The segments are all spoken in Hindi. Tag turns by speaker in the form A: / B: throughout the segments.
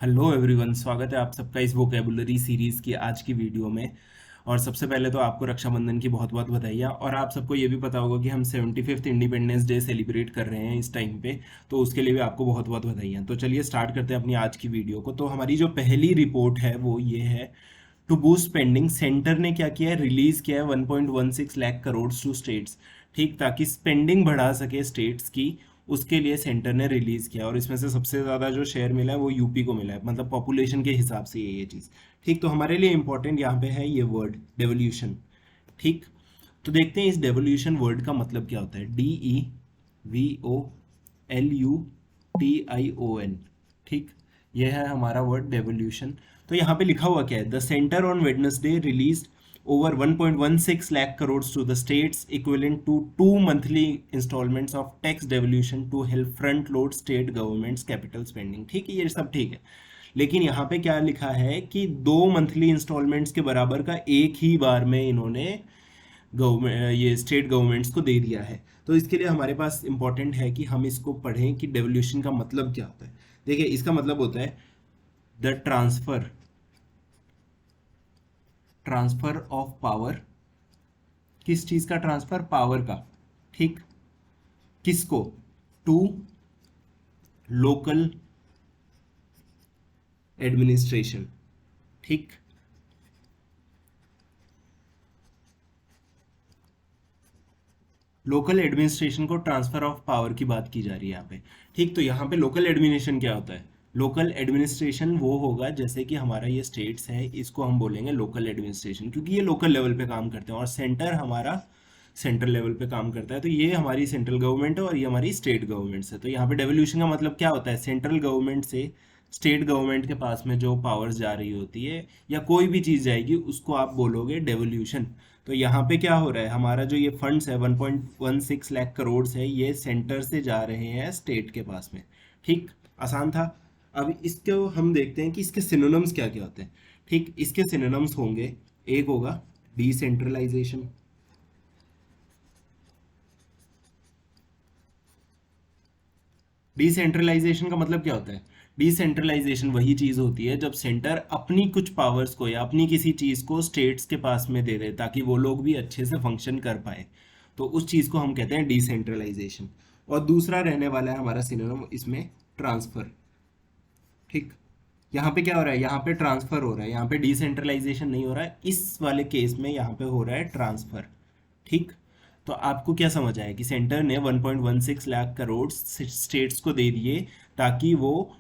A: हेलो एवरीवन, स्वागत है आप सबका इस वोकेबुलरी सीरीज की आज की वीडियो में। और सबसे पहले तो आपको रक्षाबंधन की बहुत बहुत बधाइयाँ। और आप सबको ये भी पता होगा कि हम 75th इंडिपेंडेंस डे सेलिब्रेट कर रहे हैं इस टाइम पे, तो उसके लिए भी आपको बहुत बहुत बधाइयाँ। तो चलिए स्टार्ट करते हैं अपनी आज की वीडियो को। तो हमारी जो पहली रिपोर्ट है वो ये है, टू बूस्ट स्पेंडिंग सेंटर ने क्या किया है, रिलीज किया है 1.16 लाख करोड़ टू स्टेट्स। ठीक, ताकि स्पेंडिंग बढ़ा सके स्टेट्स की, उसके लिए सेंटर ने रिलीज किया। और इसमें से सबसे ज़्यादा जो शेयर मिला है वो यूपी को मिला है, मतलब पॉपुलेशन के हिसाब से ये चीज़। ठीक, तो हमारे लिए इंपॉर्टेंट यहाँ पे है ये वर्ड डेवोल्यूशन। ठीक, तो देखते हैं इस डेवोल्यूशन वर्ड का मतलब क्या होता है। DEVOLUTION। ठीक, यह है हमारा वर्ड डेवोल्यूशन। तो यहाँ पे लिखा हुआ क्या है, the centre on Wednesday release over 1.16 lakh crores to the states, equivalent to 2 monthly installments of tax devolution to help front load state governments capital spending। ठीक है, ये सब ठीक है, लेकिन यहाँ पे क्या लिखा है कि 2 मंथली इंस्टॉलमेंट्स के बराबर का एक ही बार में इन्होंने गवर्नमेंट ये स्टेट गवर्नमेंट्स को दे दिया है। तो इसके लिए हमारे पास इंपॉर्टेंट है कि हम इसको पढ़ें कि डेवोल्यूशन का मतलब क्या होता है। देखिए, इसका मतलब होता है द ट्रांसफर ऑफ पावर। किस चीज का ट्रांसफर? पावर का। ठीक, किसको? To local administration. ठीक, लोकल एडमिनिस्ट्रेशन को ट्रांसफर ऑफ पावर की बात की जा रही है यहाँ पे। ठीक, तो यहाँ पे लोकल एडमिनिस्ट्रेशन क्या होता है? लोकल एडमिनिस्ट्रेशन वो होगा, जैसे कि हमारा ये स्टेट्स है, इसको हम बोलेंगे लोकल एडमिनिस्ट्रेशन, क्योंकि ये लोकल लेवल पे काम करते हैं। और सेंटर हमारा सेंट्रल लेवल पे काम करता है। तो ये हमारी सेंट्रल गवर्नमेंट है और ये हमारी स्टेट गवर्नमेंट है। तो यहाँ पे डेवोल्यूशन का मतलब क्या होता है? सेंट्रल गवर्नमेंट से स्टेट गवर्नमेंट के पास में जो पावर्स जा रही होती है या कोई भी चीज़ जाएगी, उसको आप बोलोगे डेवोल्यूशन। तो यहाँ पे क्या हो रहा है, हमारा जो ये फंड्स है 1.16 लाख करोड़ है, ये सेंटर से जा रहे हैं स्टेट के पास में। ठीक, आसान था। अब इसको हम देखते हैं कि इसके सिनोनिम्स क्या क्या होते हैं। ठीक, इसके सिनोनिम्स होंगे, एक होगा डिसेंट्रलाइजेशन। डिसेंट्रलाइजेशन का मतलब क्या होता है? डिसेंट्रलाइजेशन वही चीज होती है जब सेंटर अपनी कुछ पावर्स को या अपनी किसी चीज को स्टेट्स के पास में दे दे, ताकि वो लोग भी अच्छे से फंक्शन कर पाए। तो उस चीज को हम कहते हैं डिसेंट्रलाइजेशन। और दूसरा रहने वाला है हमारा सिनोनिम इसमें, ट्रांसफर। ठीक, यहाँ पे क्या हो रहा है? यहाँ पे ट्रांसफर हो रहा है, यहाँ पे डिसेंट्रलाइजेशन नहीं हो रहा है। इस वाले केस में यहाँ पे हो रहा है ट्रांसफर। ठीक, तो आपको क्या समझ आया कि सेंटर ने 1.16 लाख करोड़ स्टेट्स को दे दिए ताकि वो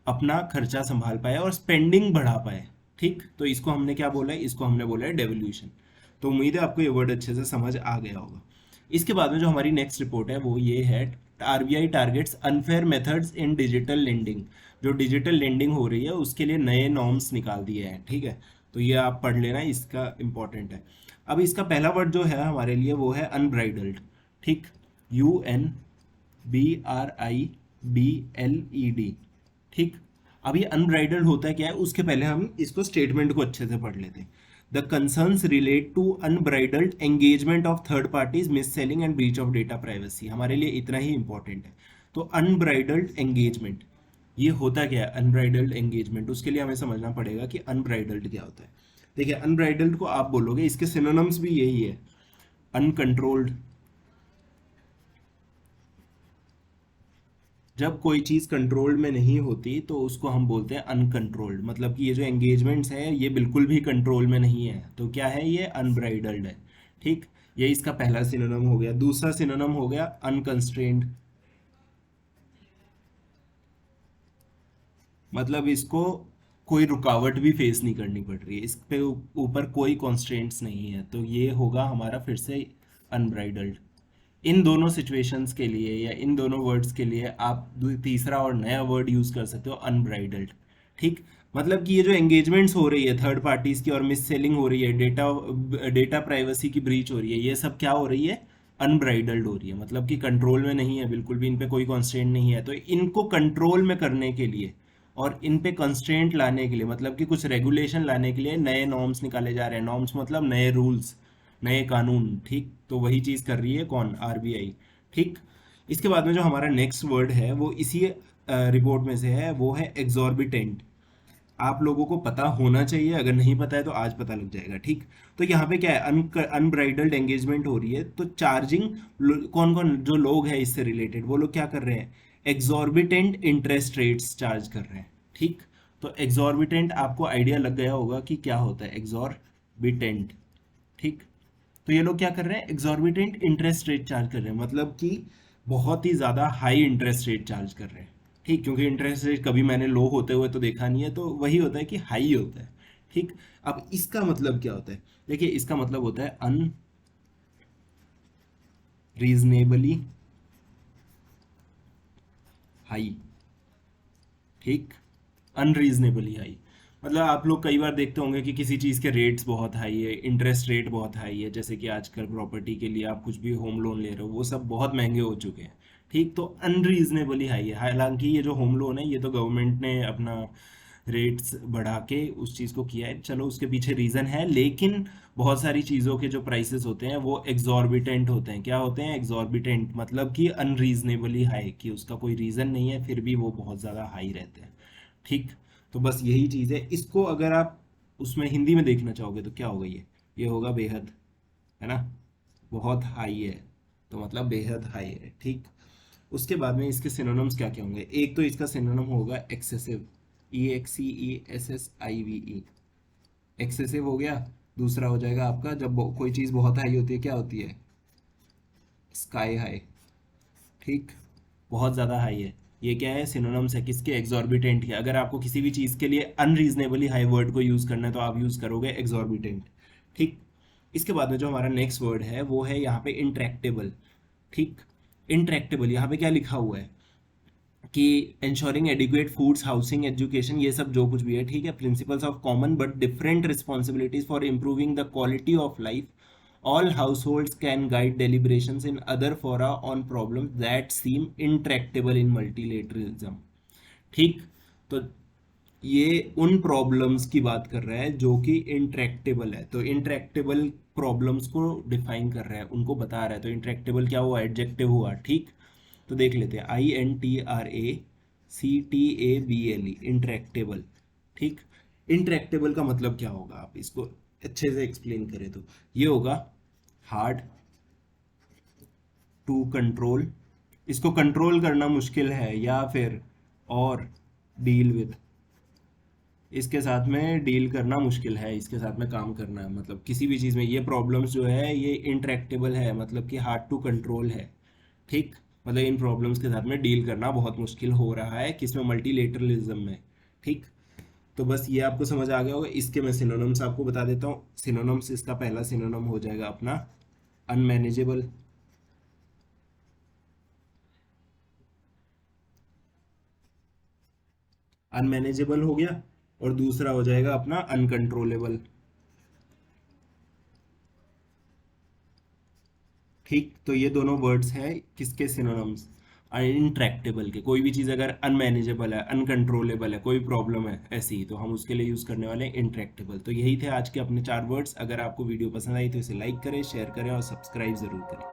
A: अपना खर्चा संभाल पाए और स्पेंडिंग बढ़ा पाए। ठीक, तो इसको हमने क्या बोला है? इसको हमने बोला है डेवोल्यूशन। तो उम्मीद है आपको ये वर्ड अच्छे से समझ आ गया होगा। इसके बाद में जो हमारी नेक्स्ट रिपोर्ट है वो ये है, RBI targets unfair methods in digital lending. जो डिजिटल लेंडिंग हो रही है उसके लिए नए नॉर्म्स निकाल दिए हैं। ठीक है, तो ये आप पढ़ लेना, इसका इंपॉर्टेंट है। अब इसका पहला वर्ड जो है हमारे लिए वो है अनब्राइडल्ड। ठीक, UNBRIDLED। ठीक, अब ये अनब्राइडल्ड होता है क्या है, उसके पहले हम इसको स्टेटमेंट को अच्छे से पढ़ लेते हैं। The concerns relate to unbridled engagement of third parties, mis selling and breach of data privacy. हमारे लिए इतना ही इंपॉर्टेंट है। तो अनब्राइडल्ड एंगेजमेंट, ये होता क्या है अनब्राइडल्ड एंगेजमेंट? उसके लिए हमें समझना पड़ेगा कि अनब्राइडल्ड क्या होता है। देखिए, अनब्राइडल्ड को आप बोलोगे, इसके सिनोनिम्स भी यही है, अनकंट्रोल्ड। जब कोई चीज़ कंट्रोल्ड में नहीं होती तो उसको हम बोलते हैं अनकंट्रोल्ड। मतलब कि ये जो एंगेजमेंट्स है ये बिल्कुल भी कंट्रोल में नहीं है, तो क्या है? ये अनब्राइडल्ड है। ठीक, ये इसका पहला सिनोनिम हो गया। दूसरा सिनोनिम हो गया अनकंस्ट्रेंड। मतलब इसको कोई रुकावट भी फेस नहीं करनी पड़ रही है, इस पे ऊपर कोई कॉन्स्ट्रेंट्स नहीं है, तो ये होगा हमारा फिर से अनब्राइडल्ड। इन दोनों सिचुएशंस के लिए या इन दोनों वर्ड्स के लिए आप तीसरा और नया वर्ड यूज कर सकते हो, अनब्राइडल्ड। ठीक, मतलब कि ये जो एंगेजमेंट्स हो रही है थर्ड पार्टीज की और मिस सेलिंग हो रही है, डेटा डेटा प्राइवेसी की ब्रीच हो रही है, ये सब क्या हो रही है? अनब्राइडल्ड हो रही है। मतलब कि कंट्रोल में नहीं है बिल्कुल भी, इन पे कोई कॉन्स्टेंट नहीं है। तो इनको कंट्रोल में करने के लिए और इन पे कंस्ट्रेंट लाने के लिए, मतलब कि कुछ रेगुलेशन लाने के लिए नए नॉर्म्स निकाले जा रहे हैं। नॉर्म्स मतलब नए रूल्स, नए कानून। ठीक, तो वही चीज़ कर रही है कौन? आरबीआई। ठीक, इसके बाद में जो हमारा नेक्स्ट वर्ड है वो इसी रिपोर्ट में से है वो है एग्जॉर्बिटेंट। आप लोगों को पता होना चाहिए, अगर नहीं पता है तो आज पता लग जाएगा, ठीक। तो यहाँ पे क्या है, अनब्राइडल्ड एंगेजमेंट हो रही है, तो चार्जिंग, कौन कौन जो लोग हैं इससे रिलेटेड, वो लोग क्या कर रहे हैं, एग्जॉर्बिटेंट इंटरेस्ट रेट्स चार्ज कर रहे हैं, ठीक। तो एग्जॉर्बिटेंट आपको आइडिया लग गया होगा कि क्या होता है एग्जॉर्बिटेंट, ठीक। तो ये लोग क्या कर रहे हैं, एग्जॉर्बिटेंट इंटरेस्ट रेट चार्ज कर रहे हैं, मतलब कि बहुत ही ज़्यादा हाई इंटरेस्ट रेट चार्ज कर रहे हैं, ठीक। क्योंकि इंटरेस्ट रेट कभी मैंने लो होते हुए तो देखा नहीं है, तो वही होता है कि हाई होता है, ठीक। अब इसका मतलब क्या होता है, देखिए इसका मतलब होता है अनरीजनेबली हाई, ठीक। अनरीजनेबली हाई मतलब आप लोग कई बार देखते होंगे कि किसी चीज़ के रेट्स बहुत हाई है, इंटरेस्ट रेट बहुत हाई है, जैसे कि आजकल प्रॉपर्टी के लिए आप कुछ भी होम लोन ले रहे हो वो सब बहुत महंगे हो चुके हैं, ठीक। तो अनरीजनेबली हाई है, हालांकि ये जो होम लोन है ये तो गवर्नमेंट ने अपना रेट्स बढ़ा के उस चीज़ को किया है, चलो उसके पीछे रीज़न है, लेकिन बहुत सारी चीज़ों के जो प्राइसेस होते हैं वो एग्जॉर्बिटेंट होते हैं। क्या होते हैं, एग्जॉर्बिटेंट, मतलब कि अनरीजनेबली हाई, कि उसका कोई रीज़न नहीं है फिर भी वो बहुत ज़्यादा हाई रहते हैं, ठीक। तो बस यही चीज़ है, इसको अगर आप उसमें हिंदी में देखना चाहोगे तो क्या होगा, ये होगा बेहद, है ना, बहुत हाई है, तो मतलब बेहद हाई है, ठीक। उसके बाद में इसके सिनोनिम्स क्या क्या होंगे, एक तो इसका सिनोनिम होगा एक्सेसिव, EXCESSIVE, एक्सेसिव हो गया। दूसरा हो जाएगा आपका जब कोई चीज़ बहुत हाई होती है, क्या होती है, स्काई हाई, ठीक, बहुत ज़्यादा हाई है। ये क्या है, सिनोनिम्स है किसके, एग्जॉर्बिटेंट के। अगर आपको किसी भी चीज़ के लिए अनरीजनेबली हाई वर्ड को यूज़ करना है तो आप यूज़ करोगे एग्जॉर्बिटेंट, ठीक। इसके बाद में जो हमारा नेक्स्ट वर्ड है वो है यहाँ पे इंट्रैक्टेबल, ठीक। इंट्रैक्टेबल यहाँ पे क्या लिखा हुआ है कि ensuring adequate foods, housing, education, ये सब जो कुछ भी है, ठीक है, principles of common but different responsibilities for improving the quality of life, all households can guide deliberations in other fora on problems that seem intractable in multilateralism, ठीक। तो ये उन प्रॉब्लम्स की बात कर रहा है जो कि इंट्रैक्टेबल है, तो इंट्रैक्टेबल प्रॉब्लम्स को डिफाइन कर रहा है, उनको बता रहा है। तो इंट्रैक्टेबल क्या हुआ, एडजेक्टिव हुआ, ठीक। तो देख लेते हैं, INTRACTABLE, इंट्रैक्टेबल, ठीक। इंट्रैक्टेबल का मतलब क्या होगा, आप इसको अच्छे से एक्सप्लेन करें तो ये होगा हार्ड टू कंट्रोल, इसको कंट्रोल करना मुश्किल है, या फिर और डील विथ, इसके साथ में डील करना मुश्किल है, इसके साथ में काम करना है, मतलब किसी भी चीज़ में ये प्रॉब्लम्स जो है ये इंट्रैक्टेबल है, मतलब कि हार्ड टू कंट्रोल है, ठीक। मतलब इन प्रॉब्लम्स के साथ में डील करना बहुत मुश्किल हो रहा है, किसमें, मल्टीलेटरलिज्म में, ठीक। तो बस ये आपको समझ आ गया होगा। इसके मैं सिनोनिम्स आपको बता देता हूँ। सिनोनिम्स, इसका पहला सिनोनिम हो जाएगा अपना अनमैनेजेबल, अनमैनेजेबल हो गया, और दूसरा हो जाएगा अपना अनकंट्रोलेबल, ठीक। तो ये दोनों वर्ड्स हैं किसके, सिनोनिम्स, इंट्रैक्टेबल के। कोई भी चीज़ अगर अनमैनेजेबल है, अनकंट्रोलेबल है, कोई प्रॉब्लम है ऐसी, तो हम उसके लिए यूज़ करने वाले हैं इंट्रैक्टेबल। तो यही थे आज के अपने 4 वर्ड्स। अगर आपको वीडियो पसंद आई तो इसे लाइक करें, शेयर करें और सब्सक्राइब ज़रूर करें।